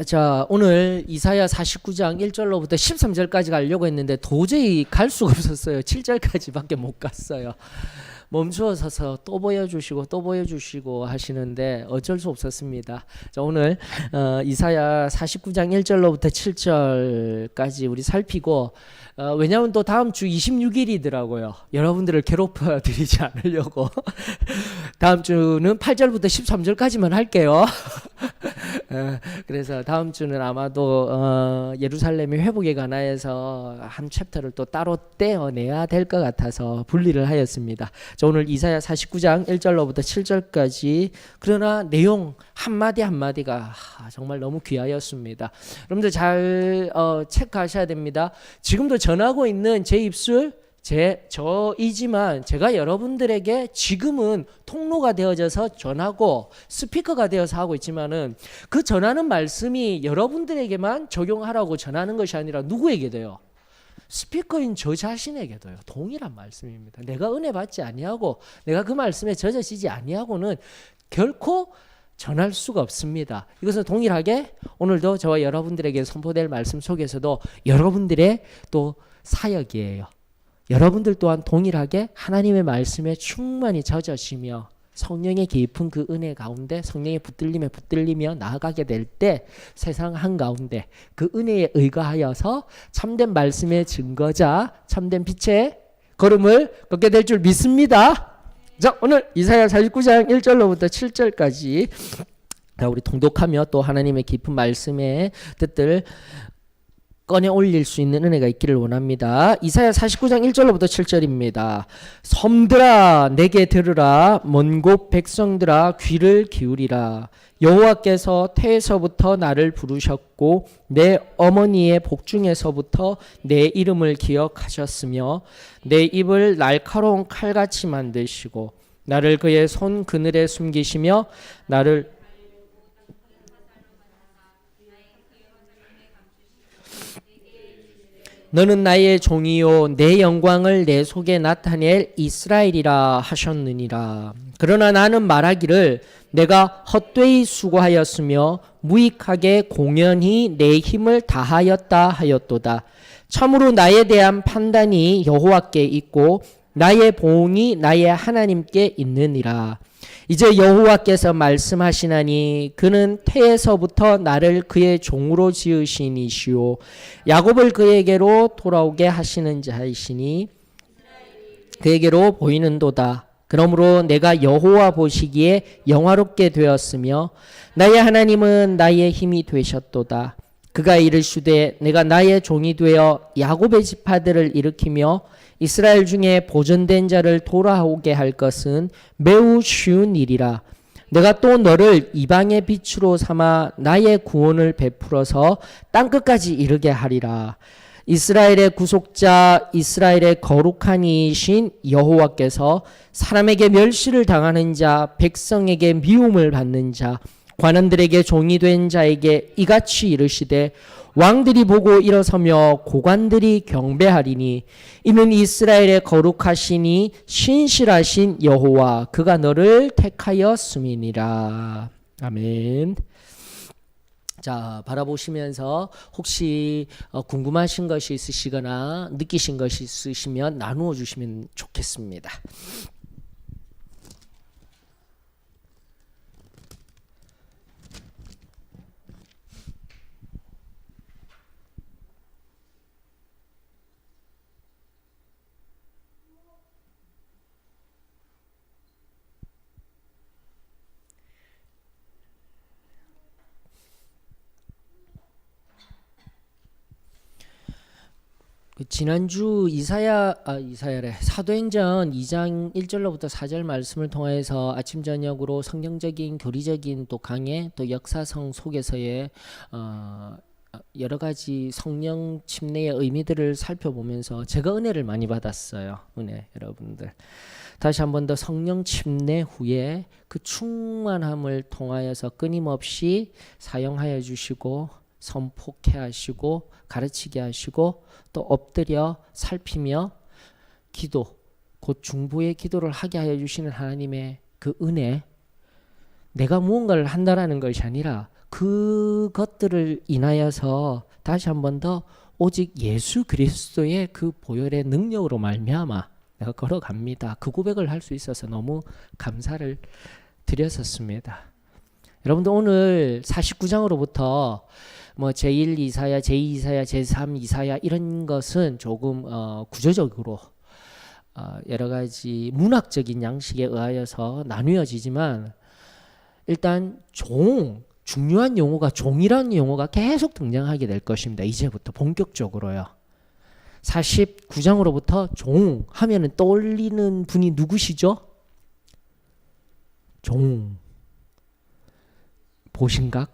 자, 오늘 이사야 49장 1절로부터 13절까지 가려고 했는데 도저히 갈 수가 없었어요. 7절까지밖에 못 갔어요. 멈추어 서서 또 보여주시고 또 보여주시고 하시는데 어쩔 수 없었습니다. 자, 오늘 이사야 49장 1절로부터 7절까지 우리 살피고 왜냐하면 또 다음 주 26일이더라고요. 여러분들을 괴롭혀 드리지 않으려고 다음 주는 8절부터 13절까지만 할게요. 그래서 다음 주는 아마도 예루살렘의 회복에 관하여서 한 챕터를 또 따로 떼어내야 될 것 같아서 분리를 하였습니다. 자, 오늘 이사야 49장 1절로부터 7절까지 그러나 내용 한마디 한마디가 정말 너무 귀하였습니다. 여러분들 잘 체크하셔야 됩니다. 지금도 전하고 있는 제 입술 저이지만 제가 여러분들에게 지금은 통로가 되어져서 전하고 스피커가 되어서 하고 있지만은 그 전하는 말씀이 여러분들에게만 적용하라고 전하는 것이 아니라 누구에게 돼요? 스피커인 저 자신에게도요. 동일한 말씀입니다. 내가 은혜 받지 아니하고 내가 그 말씀에 젖어지지 아니하고는 결코 전할 수가 없습니다. 이것은 동일하게 오늘도 저와 여러분들에게 선포될 말씀 속에서도 여러분들의 또 사역이에요. 여러분들 또한 동일하게 하나님의 말씀에 충만히 젖어지며 성령의 깊은 그 은혜 가운데 성령의 붙들림에 붙들리며 나아가게 될 때 세상 한가운데 그 은혜에 의거하여서 참된 말씀의 증거자 참된 빛의 걸음을 걷게 될 줄 믿습니다. 자, 오늘 이사야 49장 1절로부터 7절까지 우리 통독하며 또 하나님의 깊은 말씀의 뜻들 꺼내 올릴 수 있는 은혜가 있기를 원합니다. 이사야 49장 1절로부터 7절입니다. 섬들아 내게 들으라. 먼 곳 백성들아 귀를 기울이라. 여호와께서 태에서부터 나를 부르셨고 내 어머니의 복중에서부터 내 이름을 기억하셨으며 내 입을 날카로운 칼같이 만드시고 나를 그의 손 그늘에 숨기시며 나를 너는 나의 종이요 내 영광을 내 속에 나타낼 이스라엘이라 하셨느니라. 그러나 나는 말하기를 내가 헛되이 수고하였으며 무익하게 공연히 내 힘을 다하였다 하였도다. 참으로 나에 대한 판단이 여호와께 있고 나의 보응이 나의 하나님께 있느니라. 이제 여호와께서 말씀하시나니 그는 태에서부터 나를 그의 종으로 지으신 이시오 야곱을 그에게로 돌아오게 하시는 자이시니 그에게로 보이는도다. 그러므로 내가 여호와 보시기에 영화롭게 되었으며 나의 하나님은 나의 힘이 되셨도다. 그가 이르시되 내가 나의 종이 되어 야곱의 지파들을 일으키며 이스라엘 중에 보존된 자를 돌아오게 할 것은 매우 쉬운 일이라. 내가 또 너를 이방의 빛으로 삼아 나의 구원을 베풀어서 땅끝까지 이르게 하리라. 이스라엘의 구속자 이스라엘의 거룩한 이이신 여호와께서 사람에게 멸시를 당하는 자 백성에게 미움을 받는 자 관원들에게 종이 된 자에게 이같이 이르시되 왕들이 보고 일어서며 고관들이 경배하리니 이는 이스라엘의 거룩하시니 신실하신 여호와 그가 너를 택하였음이니라. 아멘. 자, 바라보시면서 혹시 궁금하신 것이 있으시거나 느끼신 것이 있으시면 나누어 주시면 좋겠습니다. 지난주 이사야래 사도행전 2장 1절로부터 4절 말씀을 통해서 아침 저녁으로 성경적인 교리적인 또 강해 또 역사성 속에서의 여러 가지 성령 침례의 의미들을 살펴보면서 제가 은혜를 많이 받았어요. 은혜 여러분들 다시 한 번 더 성령 침례 후에 그 충만함을 통하여서 끊임없이 사용하여 주시고 선포케 하시고 가르치게 하시고 또 엎드려 살피며 기도 곧 중보의 기도를 하게 하여 주시는 하나님의 그 은혜 내가 무언가를 한다라는 것이 아니라 그것들을 인하여서 다시 한 번 더 오직 예수 그리스도의 그 보혈의 능력으로 말미암아 내가 걸어갑니다. 그 고백을 할 수 있어서 너무 감사를 드렸었습니다. 여러분들 오늘 49장으로부터 뭐 제1 이사야, 제2 이사야, 제3 이사야 이런 것은 조금 구조적으로 여러 가지 문학적인 양식에 의하여서 나누어지지만 일단 중요한 용어가 종이라는 용어가 계속 등장하게 될 것입니다. 이제부터 본격적으로요. 49장으로부터 종 하면은 떠올리는 분이 누구시죠? 종. 보신각?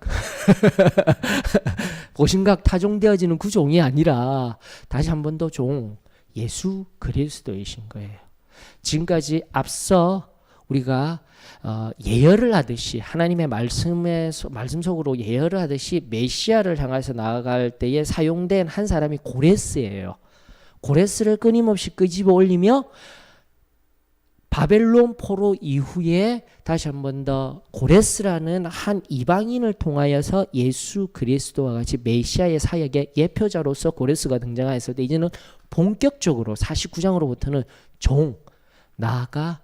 보신각 타종되어지는 그 종이 아니라 다시 한 번 더 종, 예수 그리스도이신 거예요. 지금까지 앞서 우리가 예열을 하듯이 하나님의 말씀 속으로 예열을 하듯이 메시아를 향해서 나아갈 때에 사용된 한 사람이 고레스예요. 고레스를 끊임없이 끄집어 올리며 바벨론 포로 이후에 다시 한 번 더 고레스라는 한 이방인을 통하여서 예수 그리스도와 같이 메시아의 사역의 예표자로서 고레스가 등장하였을 때 이제는 본격적으로 49장으로부터는 종, 나아가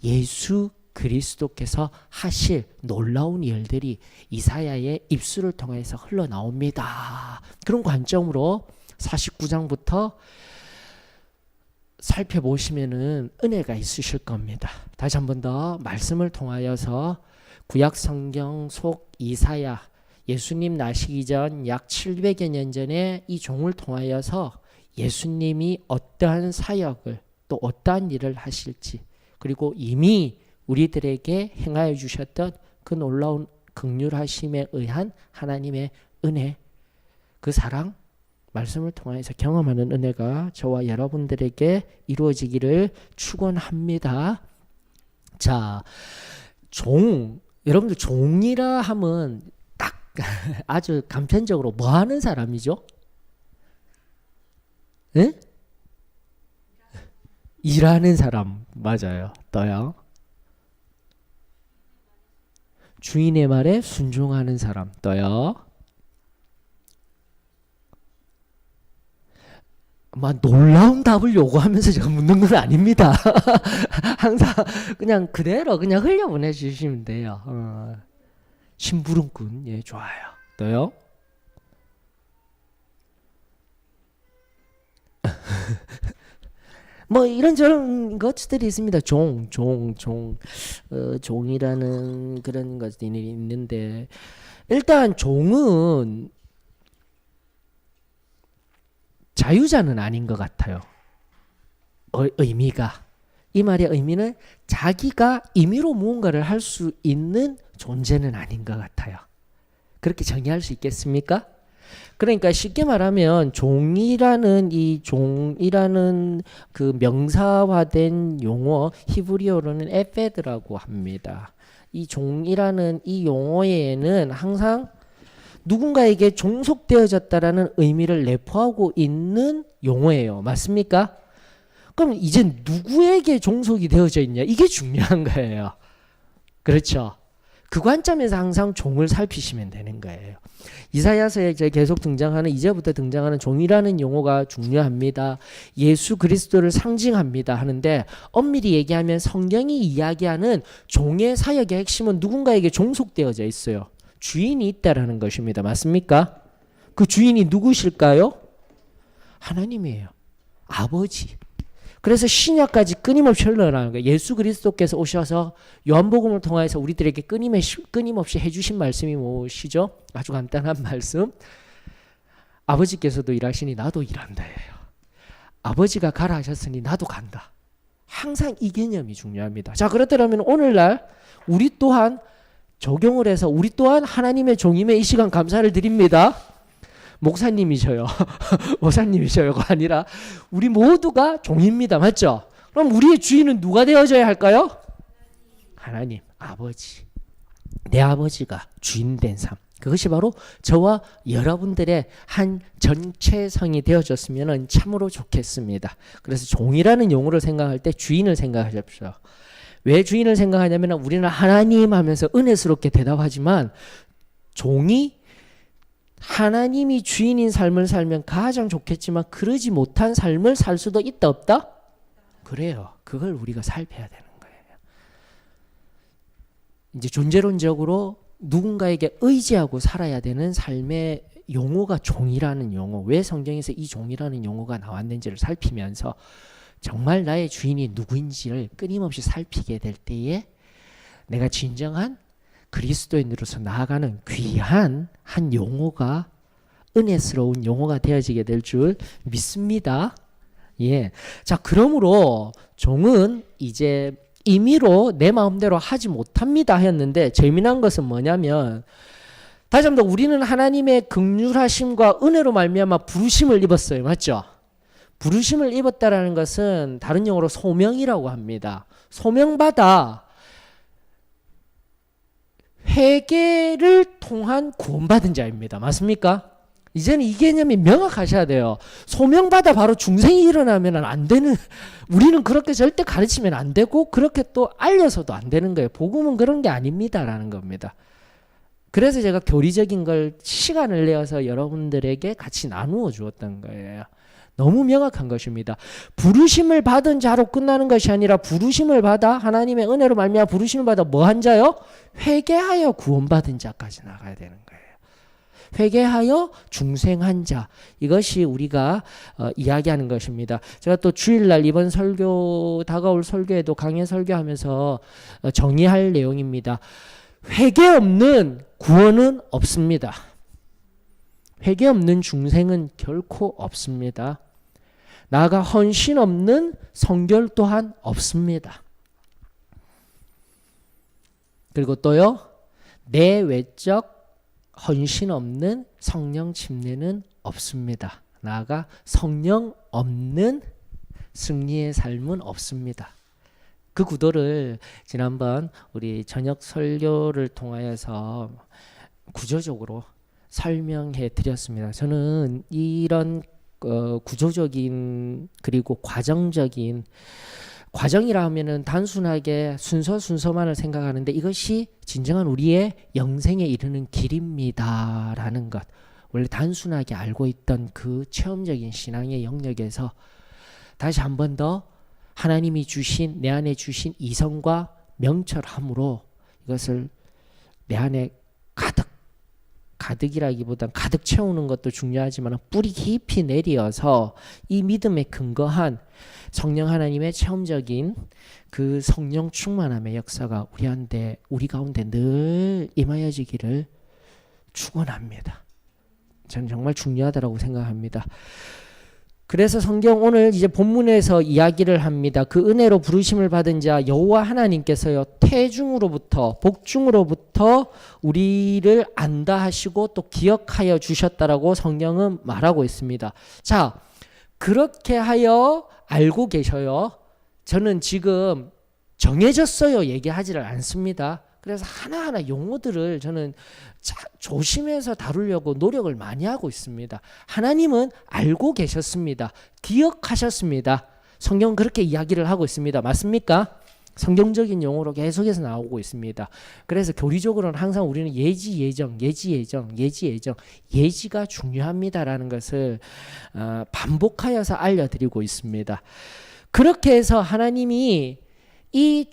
예수 그리스도께서 하실 놀라운 일들이 이사야의 입술을 통해서 흘러나옵니다. 그런 관점으로 49장부터 살펴보시면은 은혜가 있으실 겁니다. 다시 한 번 더 말씀을 통하여서 구약 성경 속 이사야 예수님 나시기 전 약 700여 년 전에 이 종을 통하여서 예수님이 어떠한 사역을 또 어떠한 일을 하실지 그리고 이미 우리들에게 행하여 주셨던 그 놀라운 긍휼하심에 의한 하나님의 은혜 그 사랑 말씀을 통해서 경험하는 은혜가 저와 여러분들에게 이루어지기를 축원합니다. 자, 여러분들 종이라 하면 딱 아주 간편적으로 뭐 하는 사람이죠? 응? 일하는 사람 맞아요. 또요. 주인의 말에 순종하는 사람 또요. 막 놀라운 답을 요구하면서 제가 묻는 건 아닙니다. 항상 그냥 그대로 그냥 흘려보내 주시면 돼요. 심부름꾼 예 좋아요. 또요. 뭐 이런저런 것들이 있습니다. 종이라는 그런 것들이 있는데 일단 종은 자유자는 아닌 것 같아요. 의미가 이 말의 의미는 자기가 임의로 무언가를 할 수 있는 존재는 아닌 것 같아요. 그렇게 정의할 수 있겠습니까? 그러니까 쉽게 말하면 종이라는 그 명사화된 용어 히브리어로는 에페드라고 합니다. 이 종이라는 이 용어에는 항상 누군가에게 종속되어졌다라는 의미를 내포하고 있는 용어예요. 맞습니까? 그럼 이제 누구에게 종속이 되어져 있냐? 이게 중요한 거예요. 그렇죠? 그 관점에서 항상 종을 살피시면 되는 거예요. 이사야서에 이제 계속 등장하는 이제부터 등장하는 종이라는 용어가 중요합니다. 예수 그리스도를 상징합니다 하는데 엄밀히 얘기하면 성경이 이야기하는 종의 사역의 핵심은 누군가에게 종속되어져 있어요. 주인이 있다라는 것입니다. 맞습니까? 그 주인이 누구실까요? 하나님이에요. 아버지. 그래서 신약까지 끊임없이 흘러나가는 거예요. 예수 그리스도께서 오셔서 요한복음을 통해서 우리들에게 끊임없이 해주신 말씀이 무엇이죠? 아주 간단한 말씀. 아버지께서도 일하시니 나도 일한다예요. 아버지가 가라 하셨으니 나도 간다. 항상 이 개념이 중요합니다. 자, 그렇다면 오늘날 우리 또한 적용을 해서 우리 또한 하나님의 종임에 이 시간 감사를 드립니다. 목사님이셔요. 목사님이셔요가 아니라 우리 모두가 종입니다. 맞죠? 그럼 우리의 주인은 누가 되어져야 할까요? 하나님, 아버지. 내 아버지가 주인 된 삶. 그것이 바로 저와 여러분들의 한 전체성이 되어졌으면 참으로 좋겠습니다. 그래서 종이라는 용어를 생각할 때 주인을 생각하십시오. 왜 주인을 생각하냐면 우리는 하나님 하면서 은혜스럽게 대답하지만 종이 하나님이 주인인 삶을 살면 가장 좋겠지만 그러지 못한 삶을 살 수도 있다 없다? 그래요. 그걸 우리가 살펴야 되는 거예요. 이제 존재론적으로 누군가에게 의지하고 살아야 되는 삶의 용어가 종이라는 용어. 왜 성경에서 이 종이라는 용어가 나왔는지를 살피면서 정말 나의 주인이 누구인지를 끊임없이 살피게 될 때에 내가 진정한 그리스도인으로서 나아가는 귀한 한 용어가 은혜스러운 용어가 되어지게 될 줄 믿습니다. 예. 자, 그러므로 종은 이제 임의로 내 마음대로 하지 못합니다 했는데 재미난 것은 뭐냐면 다시 한번 우리는 하나님의 긍휼하심과 은혜로 말미암아 부르심을 입었어요. 맞죠? 부르심을 입었다라는 것은 다른 용어로 소명이라고 합니다. 소명받아 회개를 통한 구원받은 자입니다. 맞습니까? 이제는 이 개념이 명확하셔야 돼요. 소명받아 바로 중생이 일어나면 안 되는, 우리는 그렇게 절대 가르치면 안 되고 그렇게 또 알려서도 안 되는 거예요. 복음은 그런 게 아닙니다라는 겁니다. 그래서 제가 교리적인 걸 시간을 내어서 여러분들에게 같이 나누어 주었던 거예요. 너무 명확한 것입니다. 부르심을 받은 자로 끝나는 것이 아니라 부르심을 받아 하나님의 은혜로 말미암아 부르심을 받아 뭐한 자요? 회개하여 구원받은 자까지 나가야 되는 거예요. 회개하여 중생한 자, 이것이 우리가 이야기하는 것입니다. 제가 또 주일날 이번 설교 다가올 설교에도 강연 설교하면서 정의할 내용입니다. 회개 없는 구원은 없습니다. 회개 없는 중생은 결코 없습니다. 나아가 헌신 없는 성결 또한 없습니다. 그리고 또요, 내외적 헌신 없는 성령 침례는 없습니다. 나아가 성령 없는 승리의 삶은 없습니다. 그 구도를 지난번 우리 저녁 설교를 통하여서 구조적으로 설명해 드렸습니다. 저는 이런 구조적인 그리고 과정적인 과정이라 하면은 단순하게 순서만을 생각하는데 이것이 진정한 우리의 영생에 이르는 길입니다라는 것. 원래 단순하게 알고 있던 그 체험적인 신앙의 영역에서 다시 한 번 더 하나님이 주신 내 안에 주신 이성과 명철함으로 이것을 내 안에 가득이라기보단 가득 채우는 것도 중요하지만 뿌리 깊이 내려서 이 믿음에 근거한 성령 하나님의 체험적인 그 성령 충만함의 역사가 우리 가운데 늘 임하여지기를 축원합니다. 저는 정말 중요하다고 생각합니다. 그래서 성경 오늘 이제 본문에서 이야기를 합니다. 그 은혜로 부르심을 받은 자 여호와 하나님께서요 태중으로부터 복중으로부터 우리를 안다 하시고 또 기억하여 주셨다라고 성경은 말하고 있습니다. 자, 그렇게 하여 알고 계셔요. 저는 지금 정해졌어요 얘기하지를 않습니다. 그래서 하나하나 용어들을 저는 조심해서 다루려고 노력을 많이 하고 있습니다. 하나님은 알고 계셨습니다. 기억하셨습니다. 성경은 그렇게 이야기를 하고 있습니다. 맞습니까? 성경적인 용어로 계속해서 나오고 있습니다. 그래서 교리적으로는 항상 우리는 예지가 중요합니다라는 것을 반복하여서 알려드리고 있습니다. 그렇게 해서 하나님이 이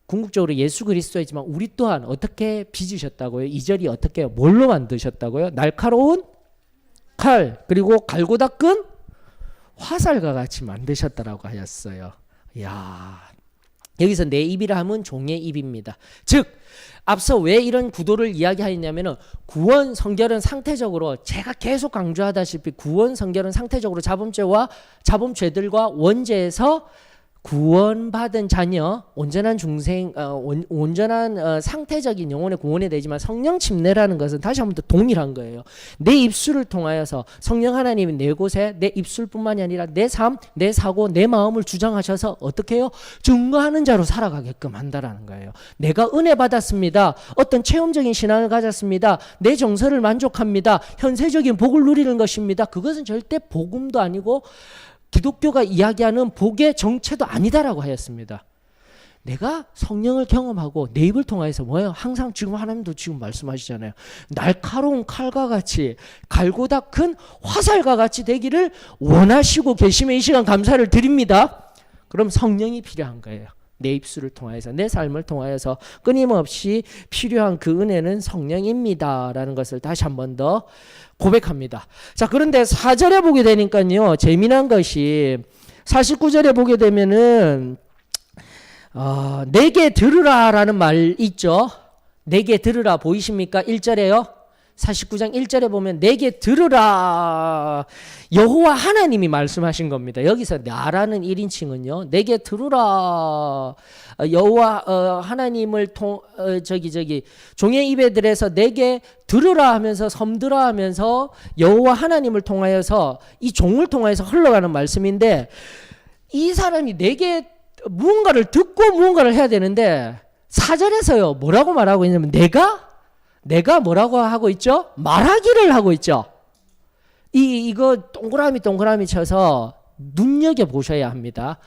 궁극적으로 예수 그리스도이지만 우리 또한 어떻게 빚으셨다고요? 2절이 어떻게 해요? 뭘로 만드셨다고요? 날카로운 칼 그리고 갈고 닦은 화살과 같이 만드셨다라고 하였어요. 이야, 여기서 내 입이라 하면 종의 입입니다. 즉 앞서 왜 이런 구도를 이야기하였냐면은 구원 성결은 상태적으로 제가 계속 강조하다시피 구원 성결은 상태적으로 자범죄들과 원죄에서 구원받은 자녀, 온전한 중생, 온전한 상태적인 영혼의 구원이 되지만 성령 침례라는 것은 다시 한번 더 동일한 거예요. 내 입술을 통하여서 성령 하나님이 내 곳에 내 입술뿐만이 아니라 내 삶, 내 사고, 내 마음을 주장하셔서 어떻게 해요? 증거하는 자로 살아가게끔 한다라는 거예요. 내가 은혜 받았습니다. 어떤 체험적인 신앙을 가졌습니다. 내 정서를 만족합니다. 현세적인 복을 누리는 것입니다. 그것은 절대 복음도 아니고 기독교가 이야기하는 복의 정체도 아니다라고 하였습니다. 내가 성령을 경험하고 내 입을 통해서 뭐예요? 항상 지금 하나님도 지금 말씀하시잖아요. 날카로운 칼과 같이 갈고다 큰 화살과 같이 되기를 원하시고 계시면 이 시간 감사를 드립니다. 그럼 성령이 필요한 거예요. 내 입술을 통하여서 내 삶을 통하여서 끊임없이 필요한 그 은혜는 성령입니다 라는 것을 다시 한 번 더 고백합니다. 자, 그런데 4절에 보게 되니까요, 재미난 것이 49절에 보게 되면은 내게 들으라 라는 말 있죠. 내게 들으라 보이십니까? 1절에요. 49장 1절에 보면 내게 들으라, 여호와 하나님이 말씀하신 겁니다. 여기서 나라는 1인칭은요 내게 들으라, 여호와 하나님을 종의 입에 들에서 내게 들으라 하면서 섬들어 하면서 여호와 하나님을 통하여서 이 종을 통하여서 흘러가는 말씀인데, 이 사람이 내게 무언가를 듣고 무언가를 해야 되는데 4절에서요 뭐라고 말하고 있냐면 내가 뭐라고 하고 있죠? 말하기를 하고 있죠. 이거 동그라미 쳐서 눈여겨보셔야 합니다.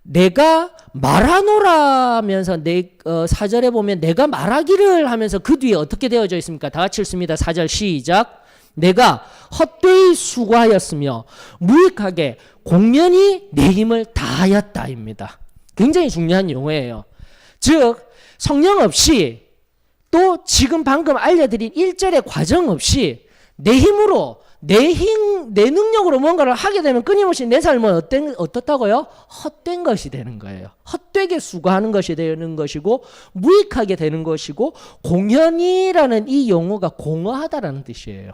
내가 말하노라 하면서 4절에 보면 내가 말하기를 하면서 그 뒤에 어떻게 되어져 있습니까? 다 같이 읽습니다. 4절 시작. 내가 헛되이 수고하였으며 무익하게 공면히 내 힘을 다하였다입니다. 굉장히 중요한 용어예요. 즉 성령 없이 또 지금 방금 알려드린 1절의 과정 없이 내 힘으로 내 능력으로 뭔가를 하게 되면 끊임없이 내 삶은 어떻다고요? 헛된 것이 되는 거예요. 헛되게 수고하는 것이 되는 것이고 무익하게 되는 것이고, 공연이라는 이 용어가 공허하다라는 뜻이에요.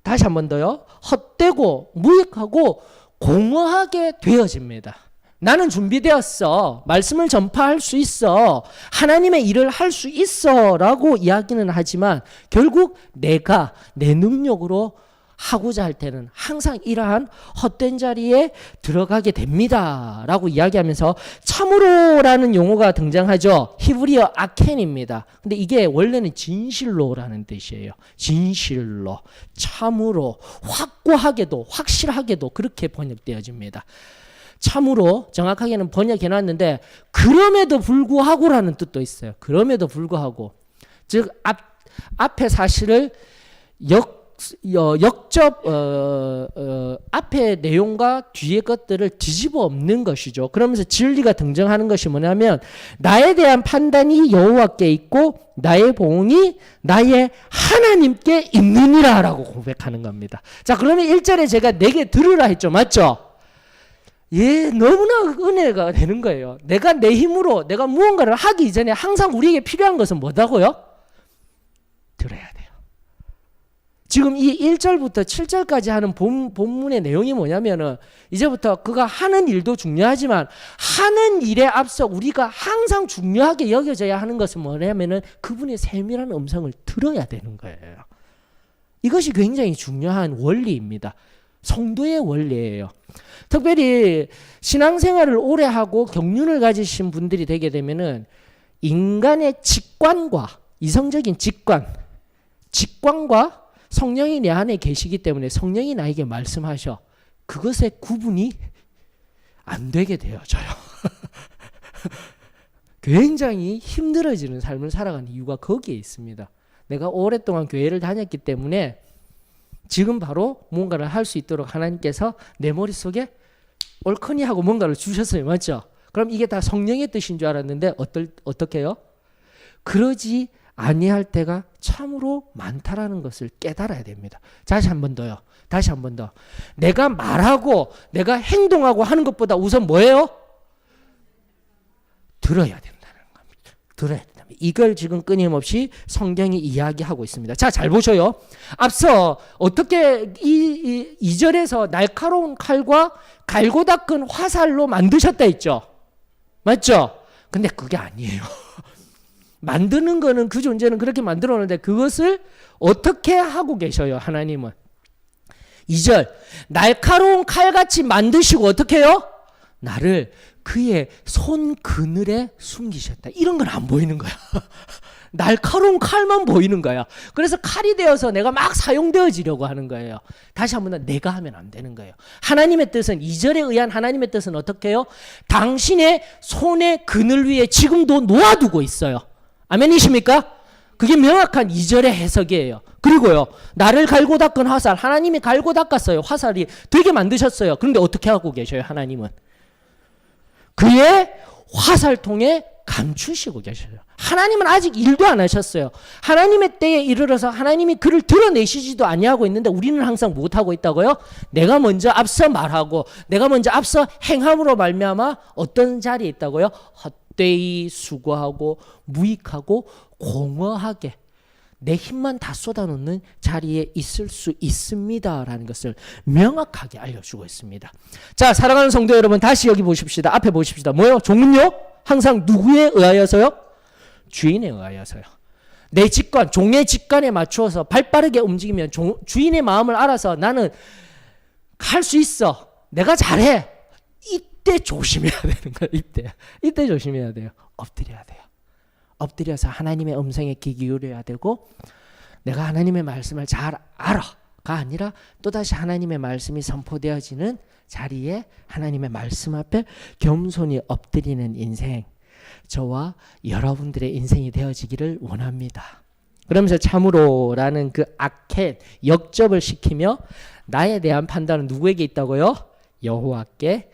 다시 한 번 더요. 헛되고 무익하고 공허하게 되어집니다. 나는 준비되었어. 말씀을 전파할 수 있어. 하나님의 일을 할 수 있어 라고 이야기는 하지만 결국 내가 내 능력으로 하고자 할 때는 항상 이러한 헛된 자리에 들어가게 됩니다 라고 이야기하면서 참으로라는 용어가 등장하죠. 히브리어 아켄입니다. 근데 이게 원래는 진실로라는 뜻이에요. 진실로, 참으로, 확고하게도, 확실하게도 그렇게 번역되어집니다. 참으로 정확하게는 번역해놨는데 그럼에도 불구하고라는 뜻도 있어요. 그럼에도 불구하고, 즉 앞에 사실을 앞에 내용과 뒤에 것들을 뒤집어 엎는 것이죠. 그러면서 진리가 등장하는 것이 뭐냐면 나에 대한 판단이 여호와께 있고 나의 보응이 나의 하나님께 있느니라 라고 고백하는 겁니다. 자, 그러면 1절에 제가 내게 들으라 했죠. 맞죠? 예, 너무나 은혜가 되는 거예요. 내가 내 힘으로 내가 무언가를 하기 이전에 항상 우리에게 필요한 것은 뭐다고요? 들어야 돼요. 지금 이 1절부터 7절까지 하는 본문의 내용이 뭐냐면은 이제부터 그가 하는 일도 중요하지만 하는 일에 앞서 우리가 항상 중요하게 여겨져야 하는 것은 뭐냐면은 그분의 세밀한 음성을 들어야 되는 거예요. 이것이 굉장히 중요한 원리입니다. 성도의 원리예요. 특별히 신앙생활을 오래 하고 경륜을 가지신 분들이 되게 되면은 인간의 직관과 이성적인 직관과 성령이 내 안에 계시기 때문에 성령이 나에게 말씀하셔. 그것의 구분이 안 되게 되어져요. 굉장히 힘들어지는 삶을 살아가는 이유가 거기에 있습니다. 내가 오랫동안 교회를 다녔기 때문에 지금 바로 뭔가를 할 수 있도록 하나님께서 내 머릿속에 옳거니 하고 뭔가를 주셨어요. 맞죠? 그럼 이게 다 성령의 뜻인 줄 알았는데 어떻게 해요? 그러지 아니할 때가 참으로 많다라는 것을 깨달아야 됩니다. 다시 한 번 더요. 다시 한 번 더. 내가 말하고 내가 행동하고 하는 것보다 우선 뭐예요? 들어야 된다는 겁니다. 들어야 된다. 이걸 지금 끊임없이 성경이 이야기하고 있습니다. 자, 잘 보셔요. 앞서 어떻게 이 2절에서 날카로운 칼과 갈고 닦은 화살로 만드셨다 했죠. 맞죠? 근데 그게 아니에요. 만드는 거는 그 존재는 그렇게 만들어 놓는데 그것을 어떻게 하고 계셔요, 하나님은? 2절, 날카로운 칼같이 만드시고 어떻게 해요? 나를 그의 손 그늘에 숨기셨다. 이런 건 안 보이는 거야. 날카로운 칼만 보이는 거야. 그래서 칼이 되어서 내가 막 사용되어지려고 하는 거예요. 다시 한번 내가 하면 안 되는 거예요. 하나님의 뜻은 2절에 의한 하나님의 뜻은 어떻게 해요? 당신의 손의 그늘 위에 지금도 놓아두고 있어요. 아멘이십니까? 그게 명확한 2절의 해석이에요. 그리고요, 나를 갈고 닦은 화살, 하나님이 갈고 닦았어요. 화살이 되게 만드셨어요. 그런데 어떻게 하고 계셔요? 하나님은 그의 화살통에 감추시고 계셔요. 하나님은 아직 일도 안 하셨어요. 하나님의 때에 이르러서 하나님이 그를 드러내시지도 아니하고 있는데 우리는 항상 못하고 있다고요? 내가 먼저 앞서 말하고 내가 먼저 앞서 행함으로 말미암아 어떤 자리에 있다고요? 헛되이 수고하고 무익하고 공허하게 내 힘만 다 쏟아놓는 자리에 있을 수 있습니다라는 것을 명확하게 알려주고 있습니다. 자, 사랑하는 성도 여러분, 다시 여기 보십시다. 앞에 보십시다. 뭐요? 종은요? 항상 누구에 의하여서요? 주인에 의하여서요. 내 직관, 종의 직관에 맞추어서 발빠르게 움직이면 주인의 마음을 알아서 나는 할 수 있어. 내가 잘해. 이때 조심해야 되는 거예요. 이때 조심해야 돼요. 엎드려야 돼요. 엎드려서 하나님의 음성에 귀 기울여야 되고 내가 하나님의 말씀을 잘 알아가 아니라 또다시 하나님의 말씀이 선포되어지는 자리에 하나님의 말씀 앞에 겸손히 엎드리는 인생, 저와 여러분들의 인생이 되어지기를 원합니다. 그러면서 참으로라는 그 악해 역접을 시키며 나에 대한 판단은 누구에게 있다고요? 여호와께.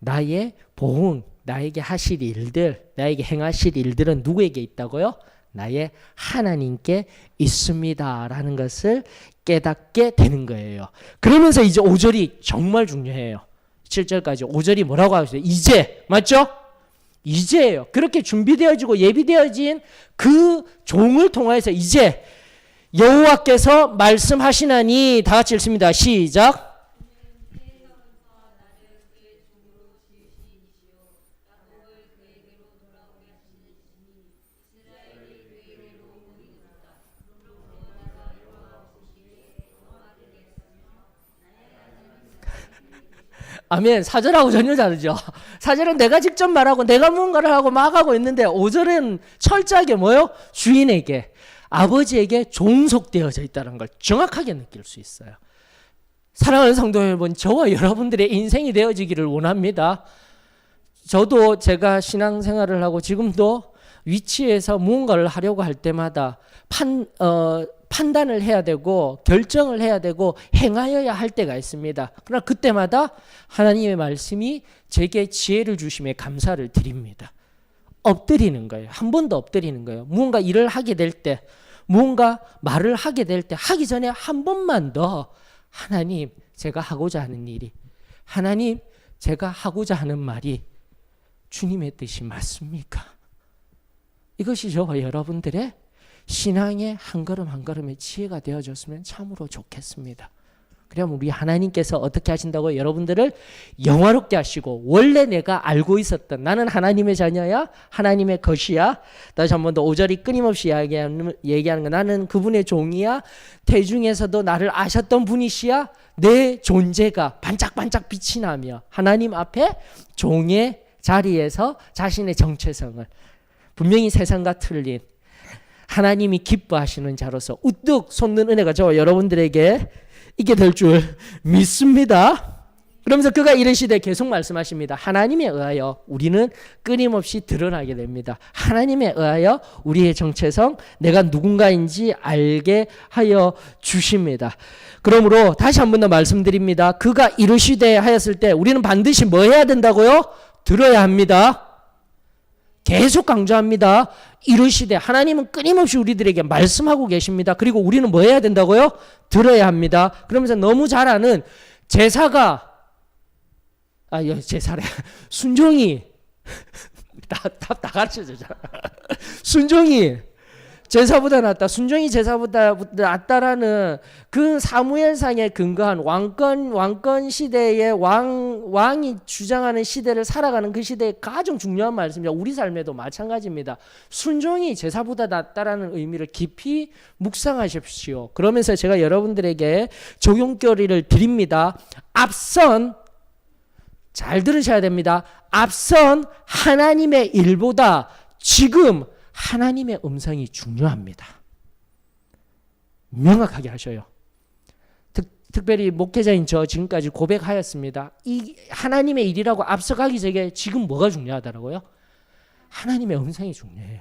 나의 보응, 나에게 하실 일들, 나에게 행하실 일들은 누구에게 있다고요? 나의 하나님께 있습니다 라는 것을 깨닫게 되는 거예요. 그러면서 이제 5절이 정말 중요해요. 7절까지 5절이 뭐라고 하셨어요? 이제, 맞죠? 이제예요. 그렇게 준비되어지고 예비되어진 그 종을 통해서 이제 여호와께서 말씀하시나니, 다 같이 읽습니다. 시작. 아멘. 4절하고 전혀 다르죠. 4절은 내가 직접 말하고 내가 무언가를 하고 막 하고 있는데 5절은 철저하게 뭐요? 주인에게, 아버지에게 종속되어져 있다는 걸 정확하게 느낄 수 있어요. 사랑하는 성도 여러분, 저와 여러분들의 인생이 되어지기를 원합니다. 저도 제가 신앙생활을 하고 지금도 위치에서 무언가를 하려고 할 때마다 판단을 해야 되고 결정을 해야 되고 행하여야 할 때가 있습니다. 그러나 그때마다 하나님의 말씀이 제게 지혜를 주심에 감사를 드립니다. 엎드리는 거예요. 한 번 더 엎드리는 거예요. 무언가 일을 하게 될 때, 무언가 말을 하게 될 때 하기 전에 한 번만 더 하나님, 제가 하고자 하는 일이, 하나님, 제가 하고자 하는 말이 주님의 뜻이 맞습니까? 이것이 저와 여러분들의 신앙의 한 걸음 한 걸음의 지혜가 되어졌으면 참으로 좋겠습니다. 그럼 우리 하나님께서 어떻게 하신다고? 여러분들을 영화롭게 하시고, 원래 내가 알고 있었던, 나는 하나님의 자녀야, 하나님의 것이야. 다시 한 번 더 5절이 끊임없이 얘기하는 거, 나는 그분의 종이야, 대중에서도 나를 아셨던 분이시야. 내 존재가 반짝반짝 빛이 나며 하나님 앞에 종의 자리에서 자신의 정체성을 분명히 세상과 틀린 하나님이 기뻐하시는 자로서 우뚝 솟는 은혜가 저와 여러분들에게 있게 될 줄 믿습니다. 그러면서 그가 이르시되 계속 말씀하십니다. 하나님에 의하여 우리는 끊임없이 드러나게 됩니다. 하나님에 의하여 우리의 정체성, 내가 누군가인지 알게 하여 주십니다. 그러므로 다시 한 번 더 말씀드립니다. 그가 이르시되 하였을 때 우리는 반드시 뭐 해야 된다고요? 들어야 합니다. 계속 강조합니다. 이르시되, 하나님은 끊임없이 우리들에게 말씀하고 계십니다. 그리고 우리는 뭐 해야 된다고요? 들어야 합니다. 그러면서 너무 잘 아는 제사가, 제사래, 순종이 다 가르쳐주잖아. 순종이 제사보다 낫다, 순종이 제사보다 낫다라는 그 사무엘상에 근거한 왕권 시대의 왕이 주장하는 시대를 살아가는 그 시대의 가장 중요한 말씀입니다. 우리 삶에도 마찬가지입니다. 순종이 제사보다 낫다라는 의미를 깊이 묵상하십시오. 그러면서 제가 여러분들에게 적용거리를 드립니다. 앞선, 잘 들으셔야 됩니다. 앞선 하나님의 일보다 지금 하나님의 음성이 중요합니다. 명확하게 하셔요. 특별히 목회자인 저 지금까지 고백하였습니다. 이 하나님의 일이라고 앞서가기 전에 지금 뭐가 중요하더라고요? 하나님의 음성이 중요해요.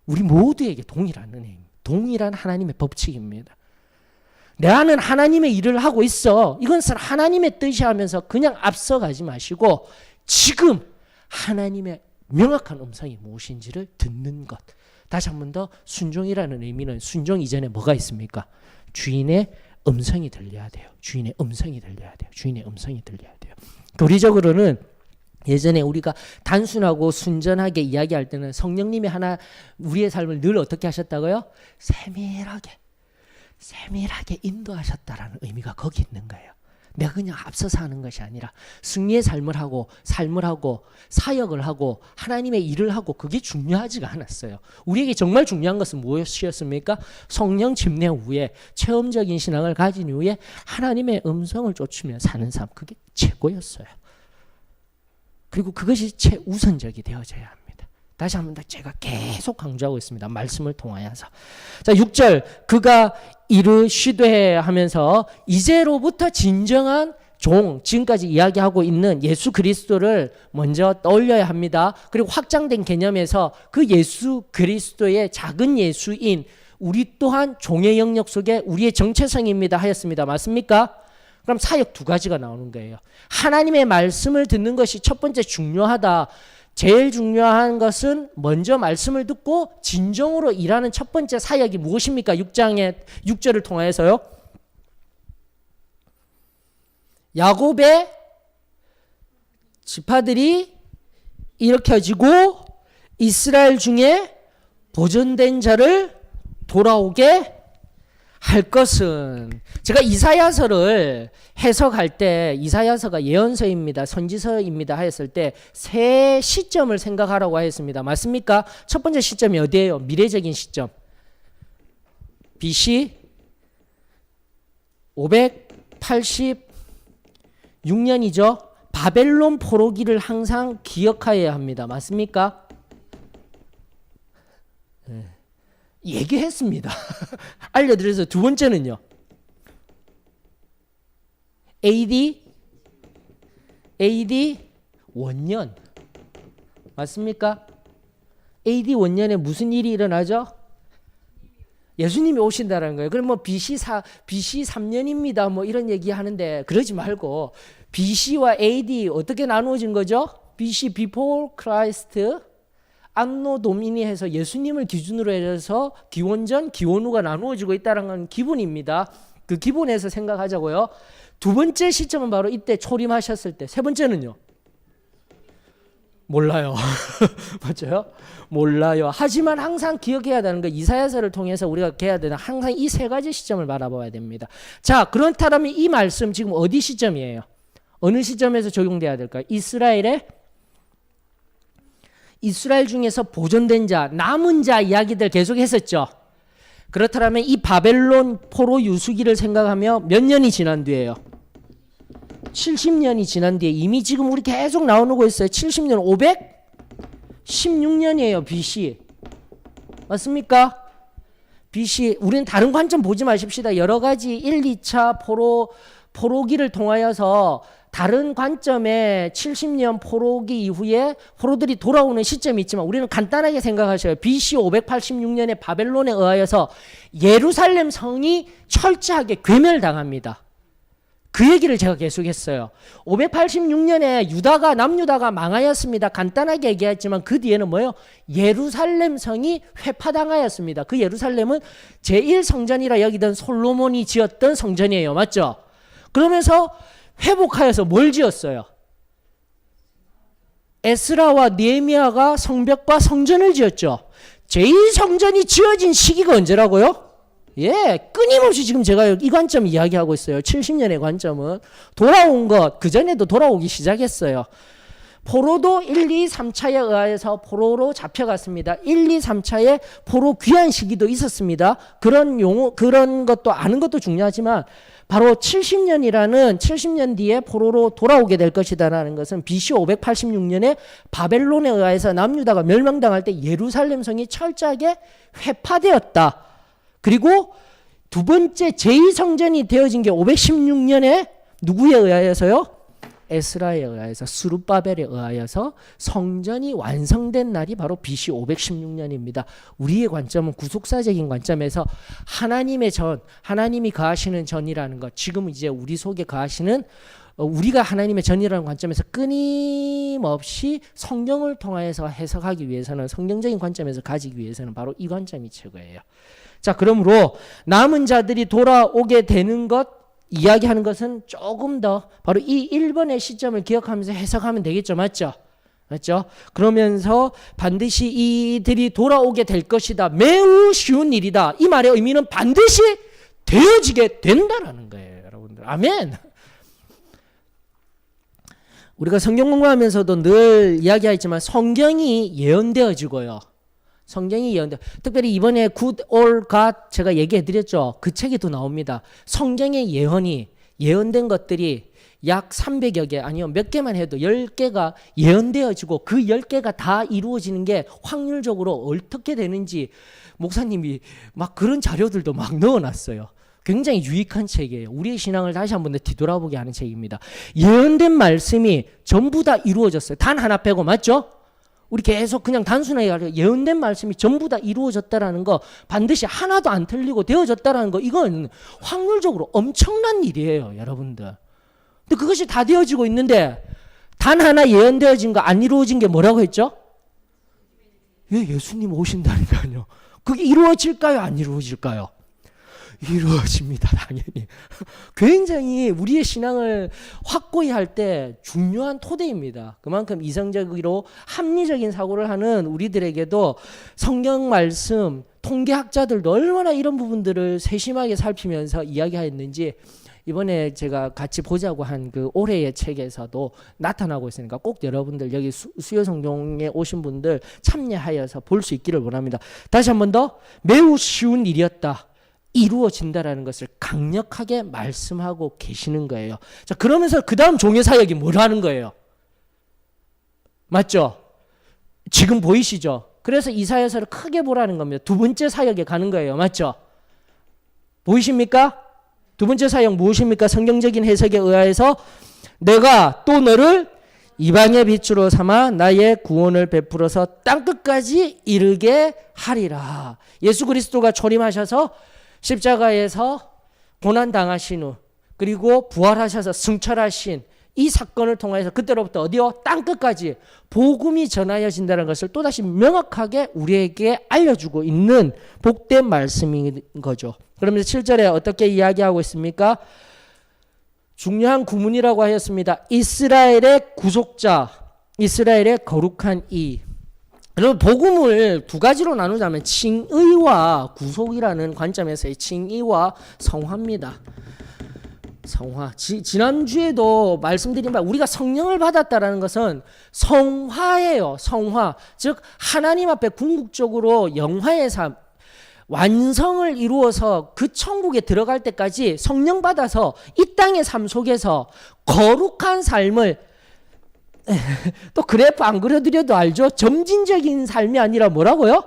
우리 모두에게 동일한 은혜입니다. 동일한 하나님의 법칙입니다. 나는 하나님의 일을 하고 있어. 이것은 하나님의 뜻이 하면서 그냥 앞서가지 마시고 지금 하나님의 명확한 음성이 무엇인지를 듣는 것. 다시 한 번 더 순종이라는 의미는 순종 이전에 뭐가 있습니까? 주인의 음성이 들려야 돼요. 주인의 음성이 들려야 돼요. 주인의 음성이 들려야 돼요. 교리적으로는 예전에 우리가 단순하고 순전하게 이야기할 때는 성령님이 하나 우리의 삶을 늘 어떻게 하셨다고요? 세밀하게 인도하셨다라는 의미가 거기 있는 거예요. 내가 그냥 앞서서 하는 것이 아니라 승리의 삶을 하고 사역을 하고 하나님의 일을 하고 그게 중요하지가 않았어요. 우리에게 정말 중요한 것은 무엇이었습니까? 성령 침례 후에 체험적인 신앙을 가진 이후에 하나님의 음성을 쫓으며 사는 삶, 그게 최고였어요. 그리고 그것이 최우선적이 되어져야 합니다. 다시 한번 제가 계속 강조하고 있습니다. 말씀을 통하여서. 자, 6절 그가 이르시되 하면서 이제로부터 진정한 종, 지금까지 이야기하고 있는 예수 그리스도를 먼저 떠올려야 합니다. 그리고 확장된 개념에서 그 예수 그리스도의 작은 예수인 우리 또한 종의 영역 속에 우리의 정체성입니다 하였습니다. 맞습니까? 그럼 사역 두 가지가 나오는 거예요. 하나님의 말씀을 듣는 것이 첫 번째 중요하다. 제일 중요한 것은 먼저 말씀을 듣고 진정으로 일하는 첫 번째 사역이 무엇입니까? 6절을 통하여서요. 야곱의 지파들이 일으켜지고 이스라엘 중에 보존된 자를 돌아오게 할 것은, 제가 이사야서를 해석할 때 이사야서가 예언서입니다. 선지서입니다 하였을 때 세 시점을 생각하라고 하였습니다. 맞습니까? 첫 번째 시점이 어디예요? 미래적인 시점. BC 586년이죠. 바벨론 포로기를 항상 기억하여야 합니다. 맞습니까? 네. 얘기했습니다. 알려드려서 두 번째는요. AD 원년 맞습니까? AD 원년에 무슨 일이 일어나죠? 예수님이 오신다는 거예요. 그럼 뭐 BC 3년입니다. 뭐 이런 얘기 하는데 그러지 말고 BC와 AD 어떻게 나누어진 거죠? BC before Christ, 안노 도미니 해서 예수님을 기준으로 해서 기원전, 기원후가 나누어지고 있다는 건 기본입니다. 그 기본에서 생각하자고요. 두 번째 시점은 바로 이때 초림하셨을 때. 세 번째는요? 몰라요. 맞아요? 몰라요. 하지만 항상 기억해야 되는 거, 이사야서를 통해서 우리가 해야 되는 항상 이 세 가지 시점을 바라봐야 됩니다. 자, 그렇다면 이 말씀 지금 어디 시점이에요? 어느 시점에서 적용돼야 될까요? 이스라엘 중에서 보존된 자, 남은 자 이야기들 계속 했었죠. 그렇다면 이 바벨론 포로 유수기를 생각하며 몇 년이 지난 뒤에요? 70년이 지난 뒤에 이미 지금 우리 계속 나오고 있어요. 70년 516년이에요. BC. 맞습니까? BC. 우리는 다른 관점 보지 마십시다. 여러 가지 1, 2차 포로기를 통하여서 다른 관점에 70년 포로기 이후에 포로들이 돌아오는 시점이 있지만 우리는 간단하게 생각하셔요. BC 586년에 바벨론에 의하여서 예루살렘 성이 철저하게 괴멸당합니다. 그 얘기를 제가 계속했어요. 586년에 남유다가 망하였습니다. 간단하게 얘기했지만 그 뒤에는 뭐예요? 예루살렘 성이 회파당하였습니다. 그 예루살렘은 제1성전이라 여기던 솔로몬이 지었던 성전이에요. 맞죠? 그러면서 회복하여서 뭘 지었어요? 에스라와 느헤미야가 성벽과 성전을 지었죠. 제1성전이 지어진 시기가 언제라고요? 끊임없이 지금 제가 이 관점 이야기하고 있어요. 70년의 관점은 돌아온 것, 그전에도 돌아오기 시작했어요. 포로도 1, 2, 3차에 의하여서 포로로 잡혀갔습니다. 1, 2, 3차에 포로 귀환 시기도 있었습니다. 그런 것도 아는 것도 중요하지만 바로 70년 뒤에 포로로 돌아오게 될 것이다라는 것은 BC 586년에 바벨론에 의해서 남유다가 멸망당할 때 예루살렘 성이 철저하게 회파되었다. 그리고 두 번째 제2성전이 되어진 게 516년에 누구에 의하여서요? 에스라에 의하여서, 스룹바벨에 의하여서 성전이 완성된 날이 바로 BC 516년입니다. 우리의 관점은 구속사적인 관점에서 하나님의 전, 하나님이 거하시는 전이라는 것, 지금 이제 우리 속에 거하시는 우리가 하나님의 전이라는 관점에서 끊임없이 성경을 통하여서 해석하기 위해서는, 성경적인 관점에서 가지기 위해서는 바로 이 관점이 최고예요. 자, 그러므로 남은 자들이 돌아오게 되는 것 이야기하는 것은 조금 더 바로 이 1번의 시점을 기억하면서 해석하면 되겠죠. 맞죠? 맞죠? 그러면서 반드시 이들이 돌아오게 될 것이다. 매우 쉬운 일이다. 이 말의 의미는 반드시 되어지게 된다라는 거예요. 여러분들. 아멘. 우리가 성경 공부하면서도 늘 이야기하지만 성경이 예언되어지고요. 성경이 예언돼. 특별히 이번에 Good or God 제가 얘기해 드렸죠. 그 책에도 나옵니다. 성경의 예언된 것들이 약 300여 개 아니면 몇 개만 해도 10개가 예언되어지고 그 10개가 다 이루어지는 게 확률적으로 어떻게 되는지 목사님이 막 그런 자료들도 막 넣어놨어요. 굉장히 유익한 책이에요. 우리의 신앙을 다시 한번 뒤돌아보게 하는 책입니다. 예언된 말씀이 전부 다 이루어졌어요. 단 하나 빼고. 맞죠? 우리 계속 그냥 단순하게 예언된 말씀이 전부 다 이루어졌다라는 거, 반드시 하나도 안 틀리고 되어졌다라는 거, 이건 확률적으로 엄청난 일이에요, 여러분들. 근데 그것이 다 되어지고 있는데 단 하나 예언되어진 거 안 이루어진 게 뭐라고 했죠? 예수님 오신다니까요. 그게 이루어질까요? 안 이루어질까요? 이루어집니다, 당연히. 굉장히 우리의 신앙을 확고히 할 때 중요한 토대입니다. 그만큼 이성적으로 합리적인 사고를 하는 우리들에게도 성경 말씀, 통계학자들도 얼마나 이런 부분들을 세심하게 살피면서 이야기하였는지 이번에 제가 같이 보자고 한 그 올해의 책에서도 나타나고 있으니까 꼭 여러분들 여기 수요성경에 오신 분들 참여하여서 볼 수 있기를 원합니다. 다시 한 번 더, 매우 쉬운 일이었다. 이루어진다라는 것을 강력하게 말씀하고 계시는 거예요. 자, 그러면서 그 다음 종의 사역이 뭘 하는 거예요? 맞죠? 지금 보이시죠? 그래서 이사야서를 크게 보라는 겁니다. 두 번째 사역에 가는 거예요. 맞죠? 보이십니까? 두 번째 사역 무엇입니까? 성경적인 해석에 의하여서 내가 또 너를 이방의 빛으로 삼아 나의 구원을 베풀어서 땅끝까지 이르게 하리라. 예수 그리스도가 초림하셔서 십자가에서 고난당하신 후 그리고 부활하셔서 승천하신 이 사건을 통해서 그때로부터 어디요? 땅끝까지 복음이 전하여진다는 것을 또다시 명확하게 우리에게 알려주고 있는 복된 말씀인 거죠. 그러면서 7절에 어떻게 이야기하고 있습니까? 중요한 구문이라고 하였습니다. 이스라엘의 구속자, 이스라엘의 거룩한 이. 여러분, 복음을 두 가지로 나누자면 칭의와 구속이라는 관점에서의 칭의와 성화입니다. 성화. 지난주에도 말씀드린 바 우리가 성령을 받았다라는 것은 성화예요. 성화. 즉 하나님 앞에 궁극적으로 영화의 삶, 완성을 이루어서 그 천국에 들어갈 때까지 성령 받아서 이 땅의 삶 속에서 거룩한 삶을 또 그래프 안 그려드려도 알죠? 점진적인 삶이 아니라 뭐라고요?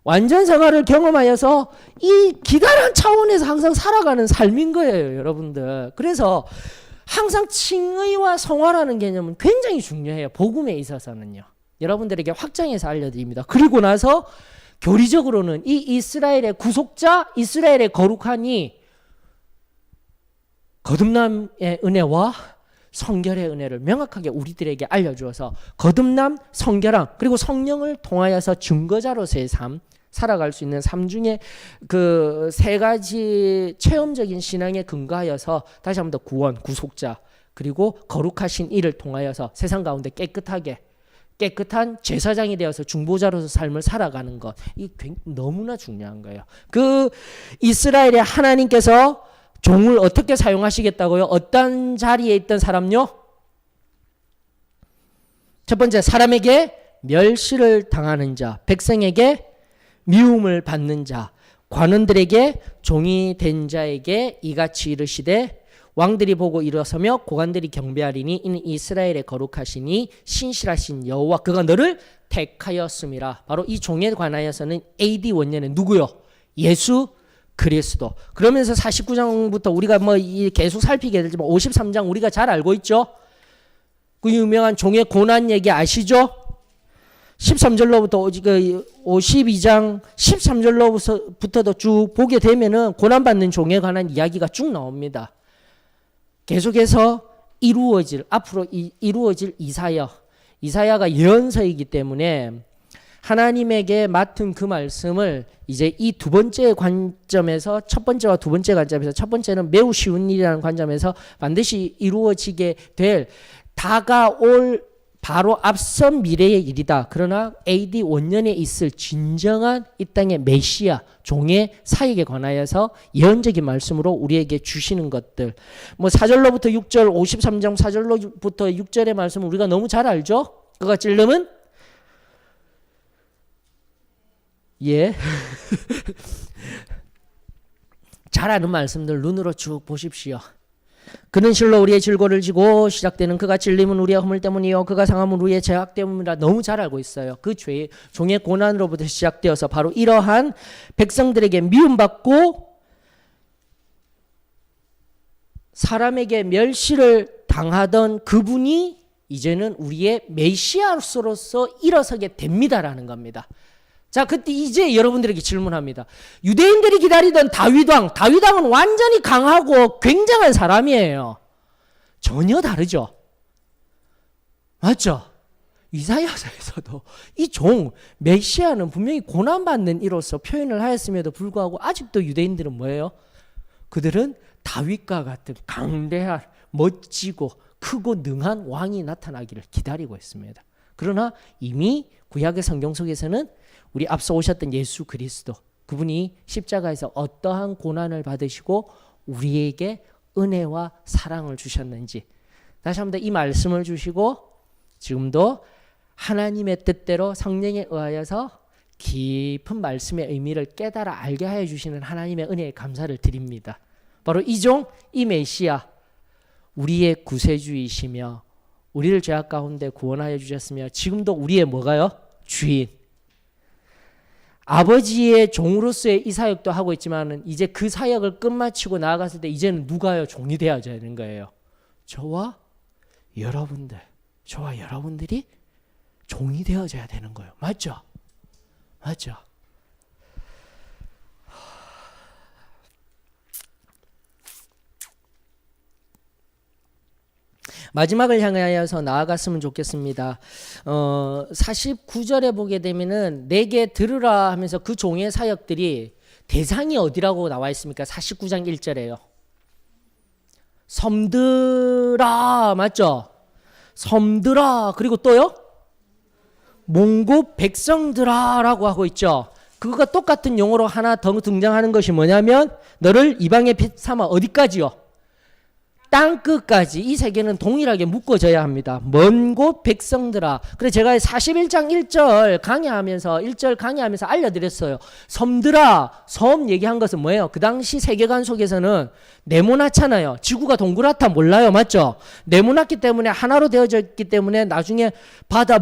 완전 생활을 경험하여서 이 기다란 차원에서 항상 살아가는 삶인 거예요, 여러분들. 그래서 항상 칭의와 성화라는 개념은 굉장히 중요해요. 복음에 있어서는요. 여러분들에게 확장해서 알려드립니다. 그리고 나서 교리적으로는 이 이스라엘의 구속자, 이스라엘의 거룩하니 거듭남의 은혜와 성결의 은혜를 명확하게 우리들에게 알려주어서 거듭남, 성결함, 그리고 성령을 통하여서 증거자로서의 삶, 살아갈 수 있는 삶 중에 그 세 가지 체험적인 신앙에 근거하여서 다시 한 번 더 구원, 구속자, 그리고 거룩하신 이를 통하여서 세상 가운데 깨끗한 제사장이 되어서 중보자로서 삶을 살아가는 것, 이 너무나 중요한 거예요. 그 이스라엘의 하나님께서 종을 어떻게 사용하시겠다고요? 어떤 자리에 있던 사람요? 첫 번째, 사람에게 멸시를 당하는 자, 백성에게 미움을 받는 자, 관원들에게 종이 된 자에게 이같이 이르시되 왕들이 보고 일어서며 고관들이 경배하리니 이는 이스라엘의 거룩하시니 신실하신 여호와 그가 너를 택하였음이라. 바로 이 종에 관하여서는 AD 원년에 누구요? 예수 그리스도. 그러면서 49장부터 우리가 계속 살피게 되지만 53장 우리가 잘 알고 있죠? 그 유명한 종의 고난 얘기 아시죠? 13절로부터 52장 13절로부터도 쭉 보게 되면은 고난받는 종에 관한 이야기가 쭉 나옵니다. 계속해서 앞으로 이루어질 이사야가 예언서이기 때문에 하나님에게 맡은 그 말씀을 이제 이 두 번째 관점에서, 첫 번째와 두 번째 관점에서, 첫 번째는 매우 쉬운 일이라는 관점에서 반드시 이루어지게 될 다가올 바로 앞선 미래의 일이다. 그러나 AD 원년에 있을 진정한 이 땅의 메시아 종의 사역에 관하여서 예언적인 말씀으로 우리에게 주시는 것들, 4절로부터 6절, 53장 4절로부터 6절의 말씀을 우리가 너무 잘 알죠? 그가 찔름은 잘 아는 말씀들 눈으로 쭉 보십시오. 그는 실로 우리의 질고를 지고 시작되는 그가 찔림은 우리의 허물 때문이요 그가 상함은 우리의 죄악 때문이라. 너무 잘 알고 있어요. 그 종의 고난으로부터 시작되어서 바로 이러한 백성들에게 미움받고 사람에게 멸시를 당하던 그분이 이제는 우리의 메시아로서 일어서게 됩니다라는 겁니다. 자, 그때 이제 여러분들에게 질문합니다. 유대인들이 기다리던 다윗왕은 완전히 강하고 굉장한 사람이에요. 전혀 다르죠. 맞죠? 이사야서에서도 이 메시아는 분명히 고난받는 이로서 표현을 하였음에도 불구하고 아직도 유대인들은 뭐예요? 그들은 다윗과 같은 강대한, 멋지고 크고 능한 왕이 나타나기를 기다리고 있습니다. 그러나 이미 구약의 성경 속에서는 우리 앞서 오셨던 예수 그리스도, 그분이 십자가에서 어떠한 고난을 받으시고 우리에게 은혜와 사랑을 주셨는지 다시 한번 이 말씀을 주시고 지금도 하나님의 뜻대로 성령에 의하여서 깊은 말씀의 의미를 깨달아 알게 하여 주시는 하나님의 은혜에 감사를 드립니다. 바로 이 메시아, 우리의 구세주이시며 우리를 죄악 가운데 구원하여 주셨으며 지금도 우리의 뭐가요? 주인. 아버지의 종으로서의 이 사역도 하고 있지만 이제 그 사역을 끝마치고 나아갔을 때 이제는 누가요? 종이 되어야 되는 거예요. 저와 여러분들이 종이 되어져야 되는 거예요. 맞죠? 맞죠? 마지막을 향하여서 나아갔으면 좋겠습니다. 49절에 보게 되면은 내게 들으라 하면서 그 종의 사역들이 대상이 어디라고 나와 있습니까? 49장 1절에요. 섬들아, 맞죠? 섬들아, 그리고 또요? 몽고 백성들아 라고 하고 있죠. 그거가 똑같은 용어로 하나 더 등장하는 것이 뭐냐면 너를 이방의 빛 삼아 어디까지요? 땅끝까지. 이 세 개는 동일하게 묶어져야 합니다. 먼 곳 백성들아. 그래서 제가 41장 1절 강의하면서 알려드렸어요. 섬들아. 섬 얘기한 것은 뭐예요? 그 당시 세계관 속에서는 네모나잖아요. 지구가 동그랗다 몰라요. 맞죠? 네모났기 때문에 하나로 되어져 있기 때문에 나중에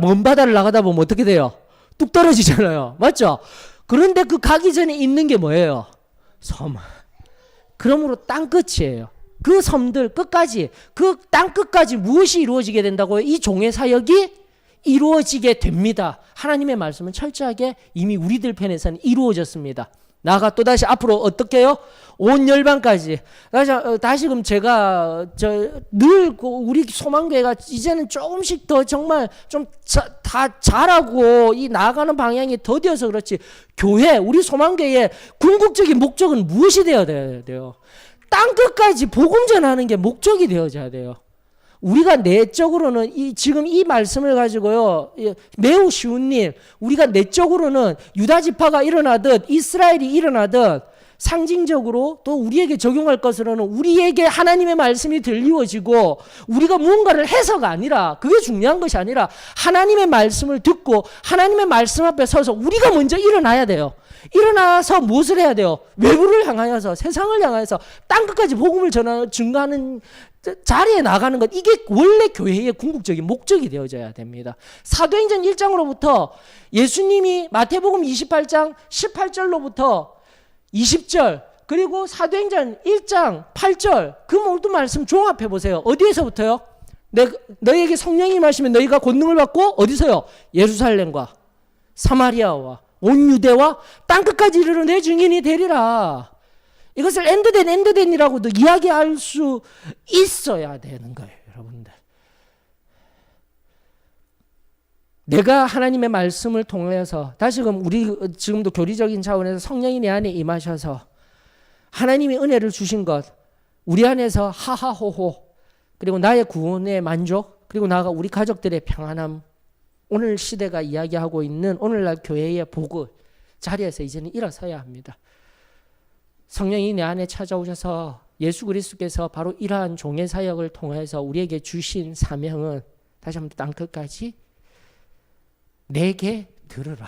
먼 바다를 나가다 보면 어떻게 돼요? 뚝 떨어지잖아요. 맞죠? 그런데 그 가기 전에 있는 게 뭐예요? 섬. 그러므로 땅끝이에요. 그 섬들 끝까지, 그 땅 끝까지 무엇이 이루어지게 된다고요? 이 종의 사역이 이루어지게 됩니다. 하나님의 말씀은 철저하게 이미 우리들 편에서는 이루어졌습니다. 나아가 또다시 앞으로 어떻게 해요? 온 열방까지. 다시금 제가 늘 우리 소망교회가 이제는 조금씩 더 정말 좀 다 잘하고 이 나아가는 방향이 더디어서 그렇지, 우리 소망교회의 궁극적인 목적은 무엇이 되어야 돼요? 땅끝까지 복음 전하는 게 목적이 되어져야 돼요. 우리가 내적으로는 지금 이 말씀을 가지고요, 매우 쉬운 일, 우리가 내적으로는 유다 지파가 일어나듯 이스라엘이 일어나듯 상징적으로 또 우리에게 적용할 것으로는 우리에게 하나님의 말씀이 들리워지고 우리가 무언가를 해서가 아니라, 그게 중요한 것이 아니라 하나님의 말씀을 듣고 하나님의 말씀 앞에 서서 우리가 먼저 일어나야 돼요. 일어나서 무엇을 해야 돼요? 외부를 향하여서, 세상을 향하여서 땅끝까지 복음을 증거하는 자리에 나가는 것, 이게 원래 교회의 궁극적인 목적이 되어져야 됩니다. 사도행전 1장으로부터 예수님이 마태복음 28장 18절로부터 20절, 그리고 사도행전 1장 8절, 그 모든 말씀 종합해 보세요. 어디에서부터요? 너희에게 성령이 임하시면 너희가 권능을 받고 어디서요? 예루살렘과 사마리아와 온 유대와 땅끝까지 이르러 내 증인이 되리라. 이것을 엔드된이라고도 이야기할 수 있어야 되는 거예요, 여러분들. 내가 하나님의 말씀을 통해서, 다시금 우리 지금도 교리적인 차원에서 성령이 내 안에 임하셔서 하나님이 은혜를 주신 것, 우리 안에서 하하호호, 그리고 나의 구원의 만족, 그리고 나아가 우리 가족들의 평안함, 오늘 시대가 이야기하고 있는 오늘날 교회의 복을 자리에서 이제는 일어서야 합니다. 성령이 내 안에 찾아오셔서 예수 그리스도께서 바로 이러한 종의 사역을 통해서 우리에게 주신 사명은, 다시 한번 땅끝까지 내게 들으라.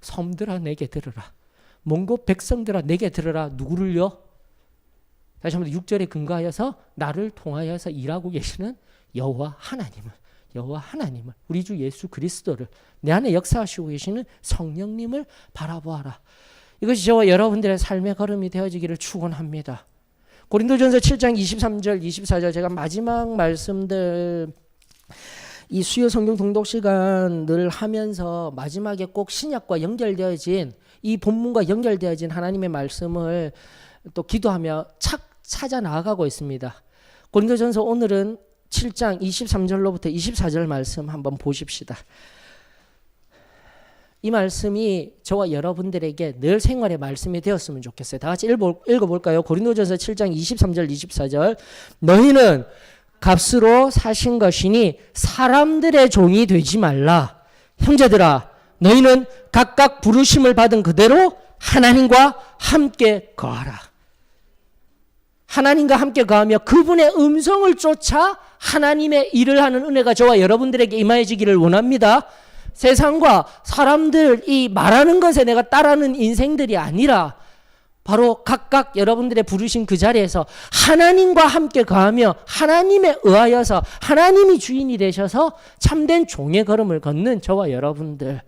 섬들아 내게 들으라. 먼 곳 백성들아 내게 들으라. 누구를요? 다시 한번 6절에 근거하여서 나를 통하여서 일하고 계시는 여호와 하나님을, 우리 주 예수 그리스도를, 내 안에 역사하시고 계시는 성령님을 바라보아라. 이것이 저와 여러분들의 삶의 걸음이 되어지기를 축원합니다. 고린도전서 7장 23절 24절, 제가 마지막 말씀들, 이 수요 성경 통독 시간을 하면서 마지막에 꼭 신약과 연결되어진, 이 본문과 연결되어진 하나님의 말씀을 또 기도하며 찾아 나아가고 있습니다. 고린도전서 오늘은 7장 23절로부터 24절 말씀 한번 보십시다. 이 말씀이 저와 여러분들에게 늘 생활의 말씀이 되었으면 좋겠어요. 다 같이 읽어볼까요? 고린도전서 7장 23절 24절. 너희는 값으로 사신 것이니 사람들의 종이 되지 말라. 형제들아, 너희는 각각 부르심을 받은 그대로 하나님과 함께 거하라. 하나님과 함께 거하며 그분의 음성을 쫓아 하나님의 일을 하는 은혜가 저와 여러분들에게 임하여지기를 원합니다. 세상과 사람들이 말하는 것에 내가 따르는 인생들이 아니라 바로 각각 여러분들의 부르신 그 자리에서 하나님과 함께 거하며 하나님에 의하여서 하나님이 주인이 되셔서 참된 종의 걸음을 걷는 저와 여러분들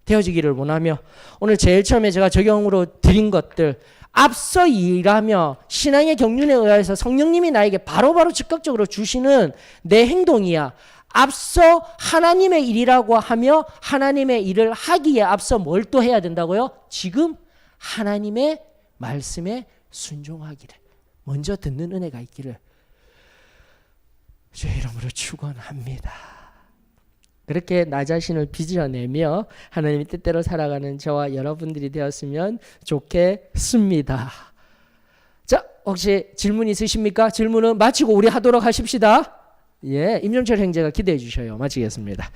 되어지기를 원하며, 오늘 제일 처음에 제가 적용으로 드린 것들, 앞서 일하며 신앙의 경륜에 의해서 성령님이 나에게 바로바로 즉각적으로 주시는 내 행동이야. 앞서 하나님의 일이라고 하며 하나님의 일을 하기에 앞서 뭘 또 해야 된다고요? 지금 하나님의 말씀에 순종하기를, 먼저 듣는 은혜가 있기를 주의 이름으로 축원합니다. 그렇게 나 자신을 빚어내며 하나님의 뜻대로 살아가는 저와 여러분들이 되었으면 좋겠습니다. 자, 혹시 질문 있으십니까? 질문은 마치고 우리 하도록 하십시다. 예, 임종철 형제가 기대해 주셔요. 마치겠습니다.